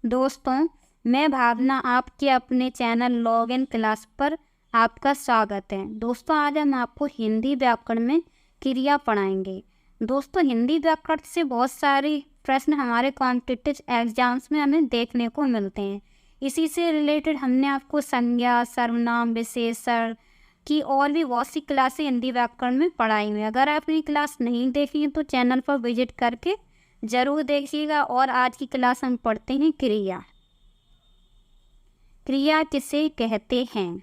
दोस्तों, मैं भावना आपके अपने चैनल लॉग इन क्लास पर आपका स्वागत है। दोस्तों, आज हम आपको हिंदी व्याकरण में क्रिया पढ़ाएंगे। दोस्तों, हिंदी व्याकरण से बहुत सारे प्रश्न हमारे कॉम्पिटिटिव एग्जाम्स में हमें देखने को मिलते हैं। इसी से रिलेटेड हमने आपको संज्ञा, सर्वनाम, विशेषण की और भी बहुत सी क्लासें हिंदी व्याकरण में पढ़ाई हुई हैं। अगर आपने क्लास नहीं देखी है तो चैनल पर विजिट करके जरूर देखिएगा। और आज की क्लास हम पढ़ते हैं क्रिया। क्रिया किसे कहते हैं?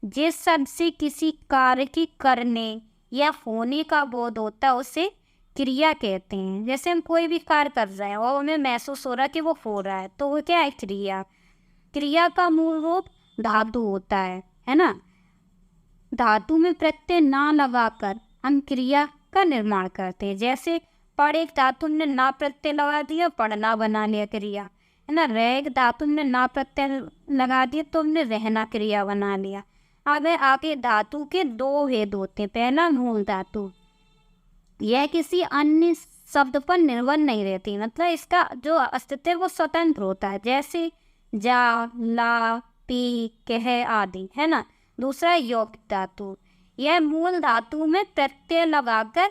जिस शब्द से किसी कार्य के करने या होने का बोध होता है उसे क्रिया कहते हैं। जैसे हम कोई भी कार्य कर रहे हैं और हमें महसूस हो रहा है कि वो हो रहा है, तो वो क्या है? क्रिया। क्रिया का मूल रूप धातु होता है ना। धातु में प्रत्यय ना लगाकर हम क्रिया का निर्माण करते हैं। जैसे पढ़ एक धातु ने ना प्रत्यय लगा दिया, पढ़ना बना लिया क्रिया, है ना। रह एक धातु ने ना प्रत्यय लगा दिया तो हमने रहना क्रिया बना लिया। अब आगे धातु के दो भेद होते हैं। पहला, मूल धातु, यह किसी अन्य शब्द पर निर्भर नहीं रहती, मतलब इसका जो अस्तित्व है वो स्वतंत्र होता है। जैसे जा, ला, पी, कह आदि, है ना। दूसरा, यौगिक धातु, यह मूल धातु में प्रत्यय लगाकर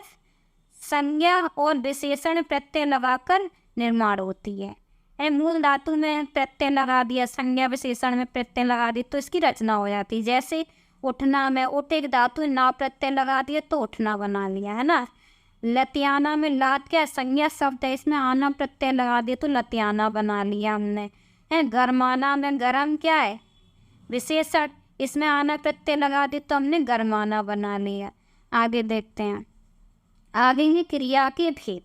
संज्ञा और विशेषण प्रत्यय लगाकर निर्माण होती है। मूल धातु में प्रत्यय लगा दिया, संज्ञा विशेषण में प्रत्यय लगा दी तो इसकी रचना हो जाती है। जैसे उठना में उठ एक धातु ना प्रत्यय लगा दिया तो उठना बना लिया, है ना। लतियाना में लात क्या संज्ञा शब्द है, इसमें आना प्रत्यय लगा दिया तो लतियाना बना लिया हमने। है गरमाना में गरम क्या है? विशेषण, इसमें आना प्रत्यय लगा दिया तो हमने गरमाना बना लिया। आगे देखते हैं। आगे है क्रिया के भेद।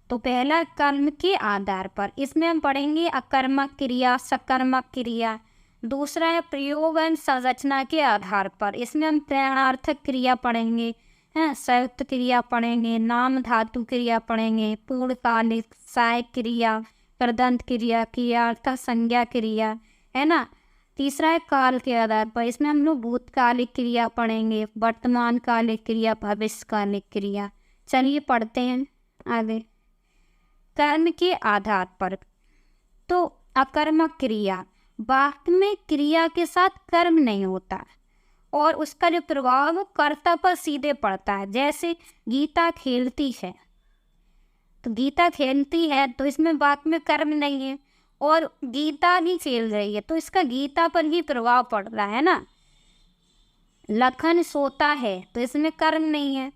तो पहला, कर्म के आधार पर, इसमें हम पढ़ेंगे अकर्मक क्रिया, सकर्मक क्रिया। दूसरा है प्रयोग एवं संरचना के आधार पर, इसमें हम प्रमाणार्थक क्रिया पढ़ेंगे, हैं संयुक्त क्रिया पढ़ेंगे, नाम धातु क्रिया पढ़ेंगे, पूर्णकालिक, सहायक क्रिया, कृदंत क्रिया, क्रियार्थ संज्ञा क्रिया, है ना। तीसरा है काल के आधार पर, इसमें हम लोग भूतकालिक क्रिया पढ़ेंगे, वर्तमान कालिक क्रिया, भविष्यकालिक क्रिया। चलिए पढ़ते हैं आगे। कर्म के आधार पर, तो अकर्मक क्रिया, वाक्य में क्रिया के साथ कर्म नहीं होता और उसका जो प्रभाव कर्ता पर सीधे पड़ता है। जैसे गीता खेलती है, तो गीता खेलती है तो इसमें वाक्य में कर्म नहीं है और गीता भी खेल रही है तो इसका गीता पर ही प्रभाव पड़ रहा है ना। लखन सोता है तो इसमें कर्म नहीं है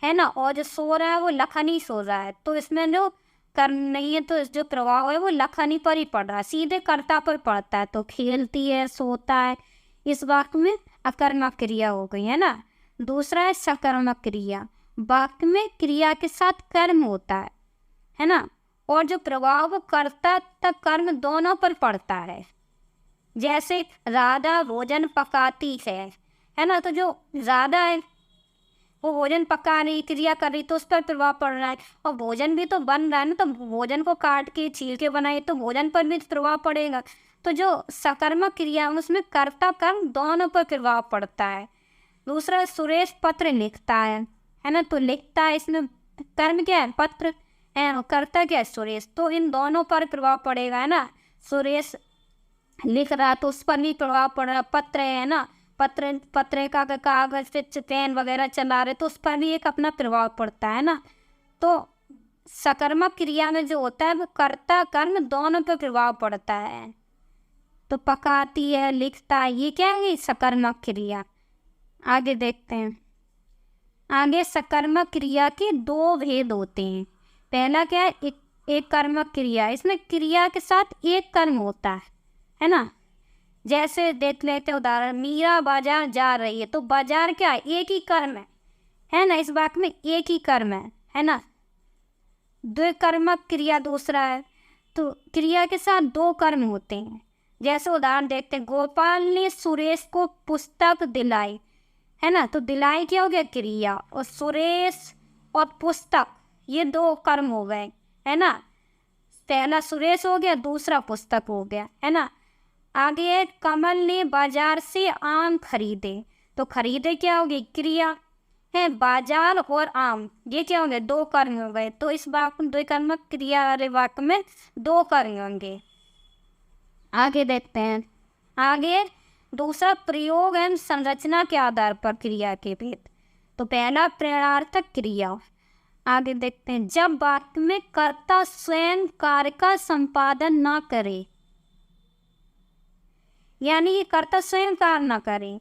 ना। और जो सो रहा है वो लखन ही सो रहा है तो इसमें जो कर्म नहीं है, तो इस जो प्रभाव है वो लखनी पर ही पड़ रहा है, सीधे कर्ता पर पड़ता है। तो खेलती है, सोता है, इस वाक्य में अकर्मक क्रिया हो गई, है ना। दूसरा है सकर्मक क्रिया, वाक्य में क्रिया के साथ कर्म होता है ना, और जो प्रभाव कर्ता तक कर्म दोनों पर पड़ता है। जैसे राधा भोजन पकाती है ना। तो जो राधा है वो भोजन पका रही, क्रिया कर रही, तो उस पर प्रभाव पड़ रहा है। और भोजन भी तो बन रहा है ना, तो भोजन को काट के छील के बनाए तो भोजन पर भी प्रभाव पड़ेगा। तो जो सकर्मक क्रिया उसमें कर्ता कर्म दोनों पर प्रभाव पड़ता है। दूसरा, सुरेश पत्र लिखता है ना। तो लिखता है, इसमें कर्म क्या है? पत्र है, कर्ता क्या है? सुरेश। तो इन दोनों पर प्रभाव पड़ेगा, है ना। सुरेश लिख रहा तो उस पर भी प्रभाव पड़ रहा। पत्र है ना, पत्रिका का कागज पे पेन वगैरह चला रहे तो उस पर भी एक अपना प्रभाव पड़ता है ना। तो सकर्मक क्रिया में जो होता है वो कर्ता कर्म दोनों पर प्रभाव पड़ता है। तो पकाती है, लिखता है, ये क्या है? सकर्मक क्रिया। आगे देखते हैं। आगे सकर्मक क्रिया के दो भेद होते हैं। पहला क्या है? एक कर्मक क्रिया, इसमें क्रिया के साथ एक कर्म होता है ना। जैसे देख लेते हैं उदाहरण, मीरा बाजार जा रही है, तो बाजार क्या है? एक ही कर्म है ना। इस वाक्य में एक ही कर्म है ना। द्विकर्मक क्रिया दूसरा है, तो क्रिया के साथ दो कर्म होते हैं। जैसे उदाहरण देखते हैं, गोपाल ने सुरेश को पुस्तक दिलाई, है ना। तो दिलाई क्या हो गया? क्रिया। और सुरेश और पुस्तक ये दो कर्म हो गए, है ना। पहला सुरेश हो गया, दूसरा पुस्तक हो गया, है ना। आगे है, कमल ने बाजार से आम खरीदे, तो खरीदे क्या होगी? क्रिया है। बाजार और आम ये क्या होंगे? दो कर्म हो गए। तो इस वाक्य में द्विकर्मक क्रिया वाले वाक्य में दो कर्म होंगे। आगे देखते हैं। आगे दूसरा, प्रयोग एवं संरचना के आधार पर क्रिया के भेद। तो पहला, प्रेरणार्थक क्रिया। आगे देखते हैं, जब वाक्य में कर्ता स्वयं कार्य का संपादन ना करे, यानी ये कर्ता स्वयं कार्य ना करे,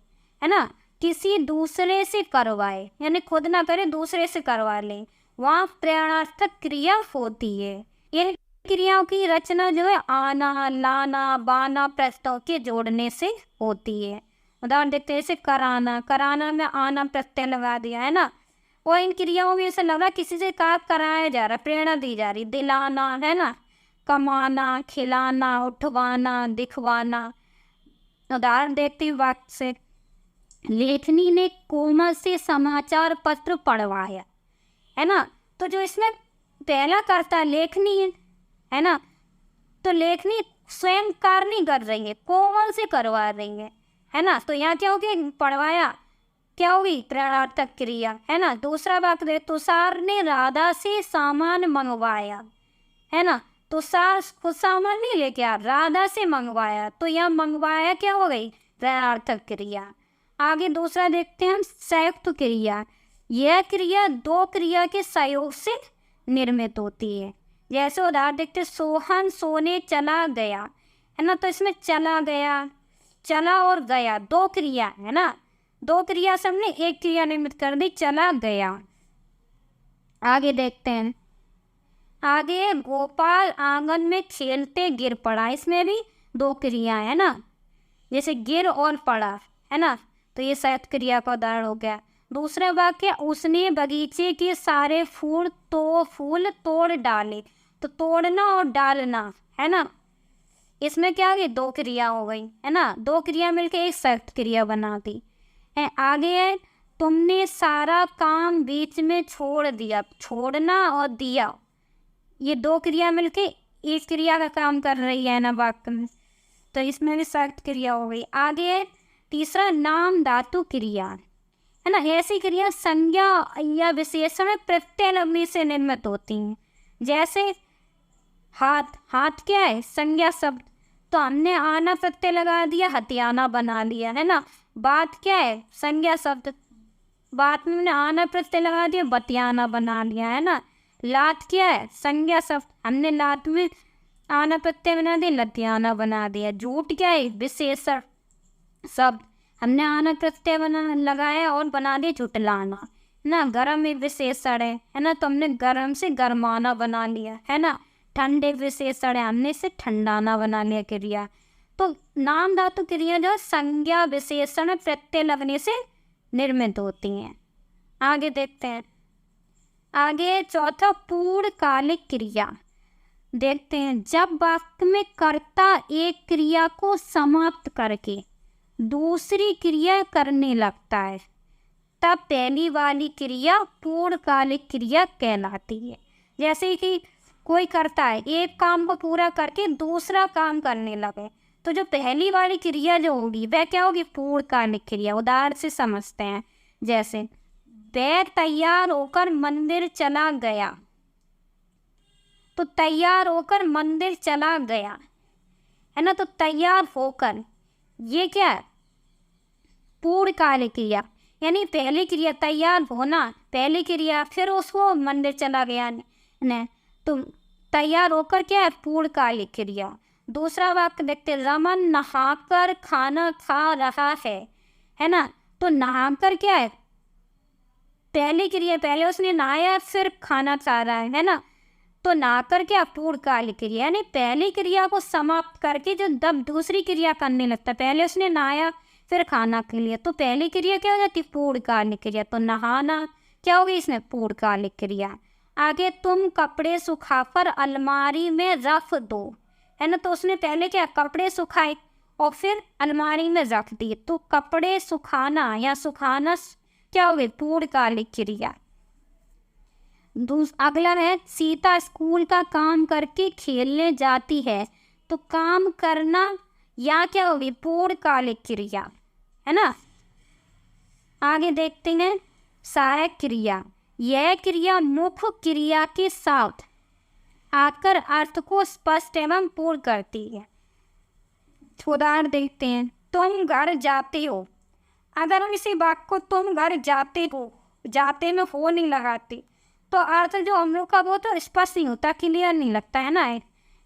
है ना, किसी दूसरे से करवाए, यानी खुद ना करे दूसरे से करवा ले, वहाँ प्रेरणार्थक क्रिया होती है। इन क्रियाओं की रचना जो है आना, लाना, बाना प्रत्ययों के जोड़ने से होती है। उदाहरण देखते हैं, जैसे कराना, कराना में आना प्रत्यय लगा दिया, है ना। और इन क्रियाओं में ऐसा लग रहा है किसी से कार्य कराया जा रहा, प्रेरणा दी जा रही, दिलाना, है ना, कमाना, खिलाना, उठवाना, दिखवाना। उदाहरण देखते हैं वाक्य से, लेखनी ने कोमल से समाचार पत्र पढ़वाया, है ना। तो जो इसमें पहला कर्ता लेखनी है ना, तो लेखनी स्वयं कार्य नहीं कर रही है, कोमल से करवा रही है ना। तो यहाँ क्या होगी, पढ़वाया क्या होगी, प्रेरणार्थक क्रिया, है ना। दूसरा वाक्य दे, तुषार ने राधा से सामान मंगवाया, है ना। तुषार खुद सामान नहीं लेके आ, राधा से मंगवाया, तो यह मंगवाया क्या हो गई, प्रेरणार्थक क्रिया। आगे दूसरा देखते हैं हम, संयुक्त क्रिया। यह क्रिया दो क्रिया के सहयोग से निर्मित होती है। जैसे उदाहरण देखते हैं, सोहन सोने चला गया, है ना। तो इसमें चला गया, चला और गया दो क्रिया है ना, दो क्रिया से हमने एक क्रिया निर्मित कर दी, चला गया। आगे देखते हैं, आगे गोपाल आंगन में खेलते गिर पड़ा, इसमें भी दो क्रिया है ना, जैसे गिर और पड़ा, है ना। तो ये संयुक्त क्रिया का उदाहरण हो गया। दूसरा वाक्य, उसने बगीचे के सारे फूल तोड़ डाले, तो तोड़ना और डालना, है ना, इसमें क्या है, दो क्रिया हो गई, है ना। दो क्रिया मिलकर एक संयुक्त क्रिया बना दी है। आगे है, तुमने सारा काम बीच में छोड़ दिया, छोड़ना और दिया, ये दो क्रिया मिलके एक क्रिया का काम कर रही है ना वाक्य में, तो इसमें भी संयुक्त क्रिया हो गई। आगे है तीसरा, नाम धातु क्रिया, है ना। ऐसी क्रिया संज्ञा या विशेषण में प्रत्यय लगने से निर्मित होती हैं। जैसे हाथ, हाथ क्या है, संज्ञा शब्द, तो हमने आना प्रत्यय लगा दिया, हथियाना बना लिया, है ना। बात क्या है, संज्ञा शब्द, बात में हमने आना प्रत्यय लगा दिया, बतियाना बना लिया, है ना। लात क्या है, संज्ञा शब्द, हमने लात में आना प्रत्यय बना दिया, लतियाना बना दिया। झूठ क्या है, विशेषण शब्द, हमने आना प्रत्यय बना लगाया और बना दिया झुटलाना, ना। गर्म में विशेषण है ना, तो हमने गर्म से गरमाना बना लिया, है ना। ठंडे विशेषण है, हमने से ठंडाना बना लिया क्रिया। तो नाम धातु क्रिया जो संज्ञा विशेषण प्रत्यय लगने से निर्मित होती हैं। आगे देखते हैं, आगे चौथा, पूर्णकालिक क्रिया। देखते हैं, जब वाक्य में कर्ता एक क्रिया को समाप्त करके दूसरी क्रिया करने लगता है, तब पहली वाली क्रिया पूर्णकालिक क्रिया कहलाती है। जैसे कि कोई करता है, एक काम को पूरा करके दूसरा काम करने लगे, तो जो पहली वाली क्रिया जो होगी वह क्या होगी, पूर्णकालिक क्रिया। उदाहरण से समझते हैं, जैसे वह तैयार होकर मंदिर चला गया, तो तैयार होकर मंदिर चला गया, है ना। तो तैयार होकर, ये क्या है, पूर्णकालिक क्रिया, यानी पहली क्रिया तैयार होना, पहली क्रिया, फिर उसको मंदिर चला गया ने, तो तैयार होकर क्या है, पूर्णकालिक क्रिया। दूसरा वाक्य देखते, रमन नहाकर खाना खा रहा है ना। तो नहाकर क्या है, पहली क्रिया, पहले उसने नहाया फिर खाना खा रहा है ना। तो नहाकर क्या, पूर्णकालिक क्रिया, यानी पहली क्रिया को समाप्त करके जो दब दूसरी क्रिया करने लगता है, पहले उसने नहाया फिर खाना के लिए, तो पहली क्रिया क्या हो जाती, पूर्णकालिक क्रिया। तो नहाना क्या होगी इसमें, पूर्णकालिक क्रिया। आगे, तुम कपड़े सुखाकर अलमारी में रख दो, है ना। तो उसने पहले क्या, कपड़े सुखाए और फिर अलमारी में रख दिए, तो कपड़े सुखाना या सुखाना क्या हो गई, पूर्णकालिक क्रिया। अगला है, सीता स्कूल का काम करके खेलने जाती है, तो काम करना या क्या होगी, पूर्णकालिक क्रिया, है ना। आगे देखते हैं, सहायक क्रिया। यह क्रिया मुख्य क्रिया के साथ आकर अर्थ को स्पष्ट एवं पूर्ण करती है। उदाहरण देखते हैं, तुम घर जाते हो। अगर हम इसी वाक्य को तुम घर जाते हो, जाते में हो नहीं लगाते, तो अर्थ जो हम लोग का वो तो स्पष्ट नहीं होता, क्लियर नहीं लगता है ना,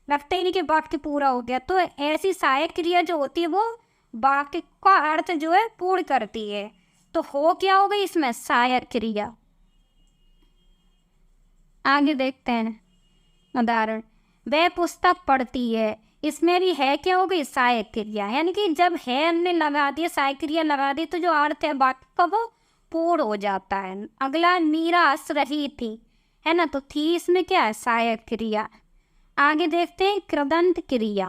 लगता ही नहीं कि वाक्य पूरा हो गया। तो ऐसी सहायक क्रिया जो होती है वो वाक्य का अर्थ जो है पूर्ण करती है। तो हो क्या हो गई इसमें, सहायक क्रिया। आगे देखते हैं उदाहरण, वह पुस्तक पढ़ती है। इसमें भी है क्या हो गई, सहायक क्रिया, यानी कि जब है हमने लगा दिया, सहायक क्रिया लगा दी, तो जो अर्थ है वाक्य का वो पूर्ण हो जाता है। अगला, मीरा हंस रही थी, है ना, तो थी इसमें क्या है, सहायक क्रिया। आगे देखते हैं कृदंत क्रिया।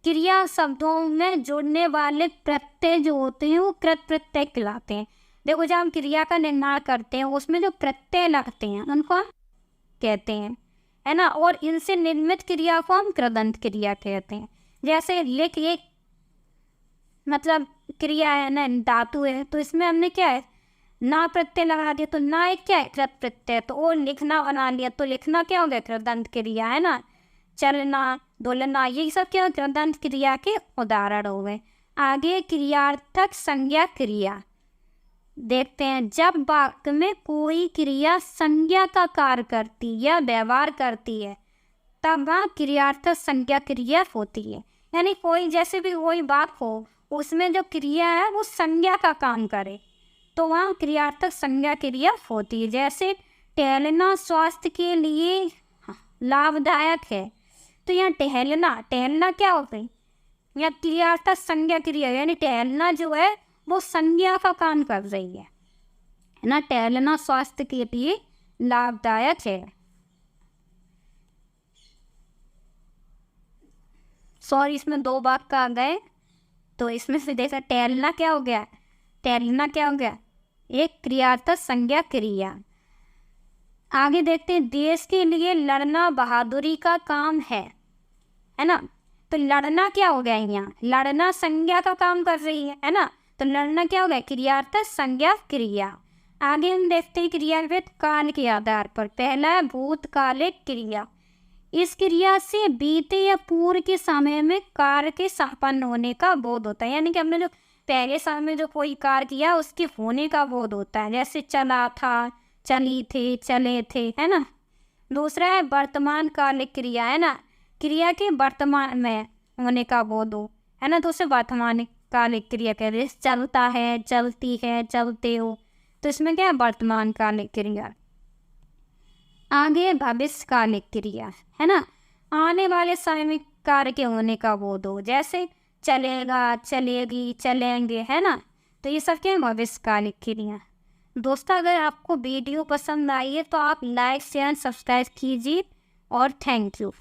क्रिया शब्दों में जुड़ने वाले प्रत्यय जो होते हैं वो कृत प्रत्यय कहलाते हैं। देखो, जब हम क्रिया का निर्माण करते हैं उसमें जो प्रत्यय लगते हैं उनको हम कहते हैं, है ना, और इनसे निर्मित क्रिया को हम कृदंत क्रिया कहते हैं। जैसे लिख, एक मतलब क्रिया है ना, धातु है, तो इसमें हमने क्या है, ना प्रत्यय लगा दिया, तो ना एक क्या है, कृत प्रत्यय, तो और लिखना बना लिया, तो लिखना क्या हो गया, कृदंत क्रिया, है ना। चलना, डोलना, ये सब क्या कृदंत क्रिया के उदाहरण हो गए। आगे क्रियार्थक संज्ञा क्रिया देखते हैं। जब वाक्य में कोई क्रिया संज्ञा का कार्य करती या व्यवहार करती है तब वहाँ क्रियार्थक संज्ञा क्रिया होती है। यानी कोई जैसे भी कोई वाक्य हो उसमें जो क्रिया है वो संज्ञा का काम करे तो वहाँ क्रियार्थक संज्ञा क्रिया होती है। जैसे टहलना स्वास्थ्य के लिए लाभदायक है, तो यहाँ टहलना क्या होता है, यहाँ क्रियार्थक संज्ञा क्रिया, यानी टहलना जो है वो संज्ञा का काम कर रही है ना, टहलना स्वास्थ्य के लिए लाभदायक है। सॉरी, इसमें दो वाक्य आ गए, तो इसमें से देखा टहलना क्या हो गया, एक क्रियार्थक संज्ञा क्रिया। आगे देखते हैं, देश के लिए लड़ना बहादुरी का काम है ना, तो लड़ना क्या हो गया, यहाँ लड़ना संज्ञा का काम कर रही है ना, तो लड़ना क्या हो गया, क्रियार्थक संज्ञा क्रिया। आगे हम देखते हैं क्रियाविद काल के आधार पर। पहला है भूतकालिक क्रिया। इस क्रिया से बीते या पूर्व के समय में कार्य के संपन्न होने का बोध होता है, यानी कि हमने जो पहले समय में जो कोई कार्य किया उसके होने का बोध होता है, जैसे चला था, चली थे, चले थे, है ना। दूसरा है वर्तमान कालिक क्रिया, है ना, क्रिया के वर्तमान में होने का बोध हो, है ना, तो उसे वर्तमान कालिक क्रिया कहते हैं। चलता है, चलती है, चलते हो, तो इसमें क्या है, वर्तमान कालिक क्रिया। आगे भविष्यकालिक क्रिया, है ना, आने वाले समय में कार्य के होने का बोध हो, जैसे चलेगा, चलेगी, चलेंगे, है ना, तो ये सब क्या है, भविष्यकालिक क्रिया। दोस्तों, अगर आपको वीडियो पसंद आई है तो आप लाइक शेयर सब्सक्राइब कीजिए और थैंक यू।